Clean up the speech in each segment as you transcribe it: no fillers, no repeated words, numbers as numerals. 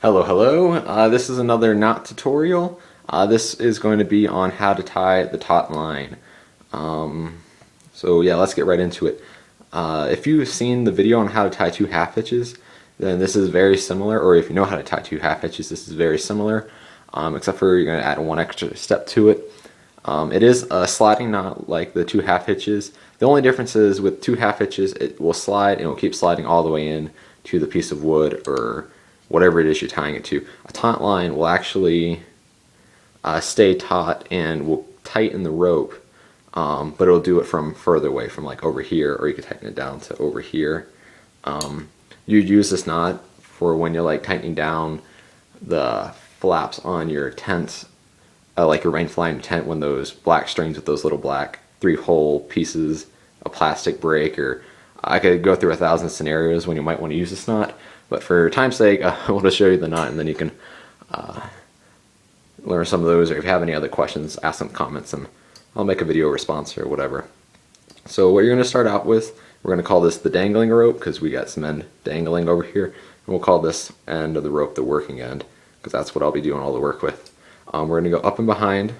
Hello. This is another knot tutorial. This is going to be on how to tie the taut line. So yeah, let's get right into it. If you've seen the video on how to tie two half hitches, then this is very similar, or if you know how to tie two half hitches, this is very similar, except for you're going to add one extra step to it. It is a sliding knot like the two half hitches. The only difference is with two half hitches, it will slide and it will keep sliding all the way in to the piece of wood or whatever it is you're tying it to. A taut line will actually stay taut and will tighten the rope, but it'll do it from further away, from like over here, or you could tighten it down to over here. You'd use this knot for when you're like tightening down the flaps on your tent, like your rain fly in your tent, when those black strings with those little black 3-hole pieces of plastic break. Or I could go through 1,000 scenarios when you might want to use this knot, but for time's sake, I want to show you the knot, and then you can learn some of those, or if you have any other questions, ask them in the comments and I'll make a video response or whatever. So what you're going to start out with, we're going to call this the dangling rope, because we got some end dangling over here, and we'll call this end of the rope the working end, because that's what I'll be doing all the work with. We're going to go up and behind,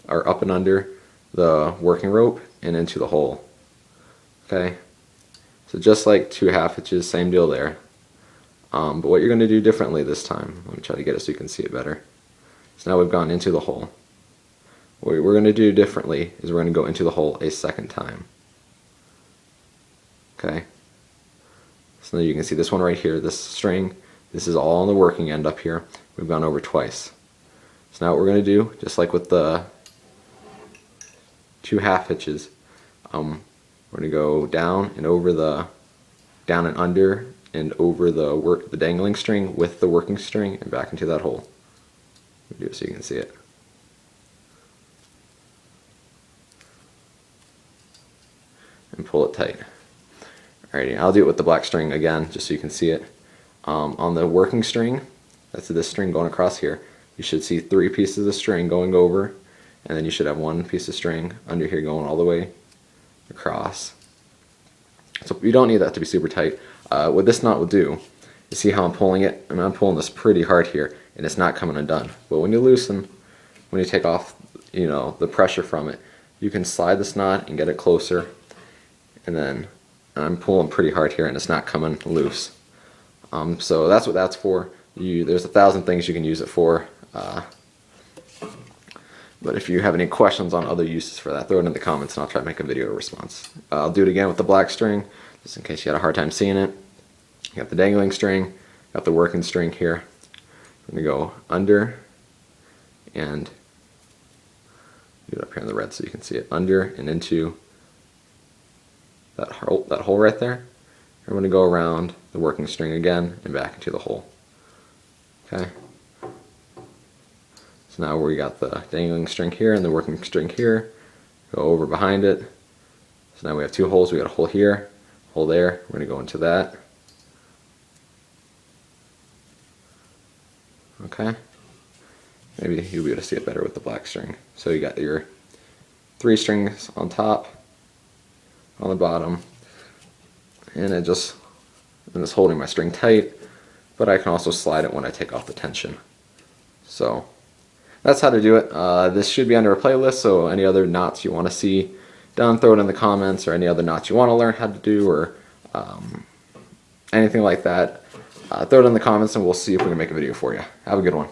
or up and under the working rope and into the hole. Okay, so just like two half hitches, same deal there. But what you're going to do differently this time, let me try to get it so you can see it better. So now we've gone into the hole. What we're going to do differently is we're going to go into the hole a second time. Okay, so now you can see this one right here, this string, this is all on the working end up here. We've gone over twice. So now what we're going to do, just like with the two half hitches, we're going to go down and over the, down and under and over the dangling string with the working string and back into that hole. Do it so you can see it. And pull it tight. Alrighty, I'll do it with the black string again just so you can see it. On the working string, that's this string going across here, you should see 3 pieces of string going over, and then you should have 1 piece of string under here going all the way across. So you don't need that to be super tight. What this knot will do, you see how I'm pulling it? And I'm pulling this pretty hard here, and it's not coming undone. But when you loosen, when you take off, you know, the pressure from it, you can slide this knot and get it closer. And then I'm pulling pretty hard here, and it's not coming loose. So that's what that's for. There's 1,000 things you can use it for. But if you have any questions on other uses for that, throw it in the comments and I'll try to make a video response. I'll do it again with the black string, just in case you had a hard time seeing it. You got the dangling string, got the working string here. I'm going to go under and do it up here in the red so you can see it. Under and into that hole right there. I'm going to go around the working string again and back into the hole. Okay. So now we got the dangling string here and the working string here. Go over behind it. So now we have 2 holes. We got a hole here, hole there. We're going to go into that. Okay. Maybe you'll be able to see it better with the black string. So you got your 3 strings on top, on the bottom, and it's holding my string tight, but I can also slide it when I take off the tension. So that's how to do it. This should be under a playlist, so any other knots you want to see done, throw it in the comments, or any other knots you want to learn how to do, or anything like that, throw it in the comments and we'll see if we can make a video for you. Have a good one.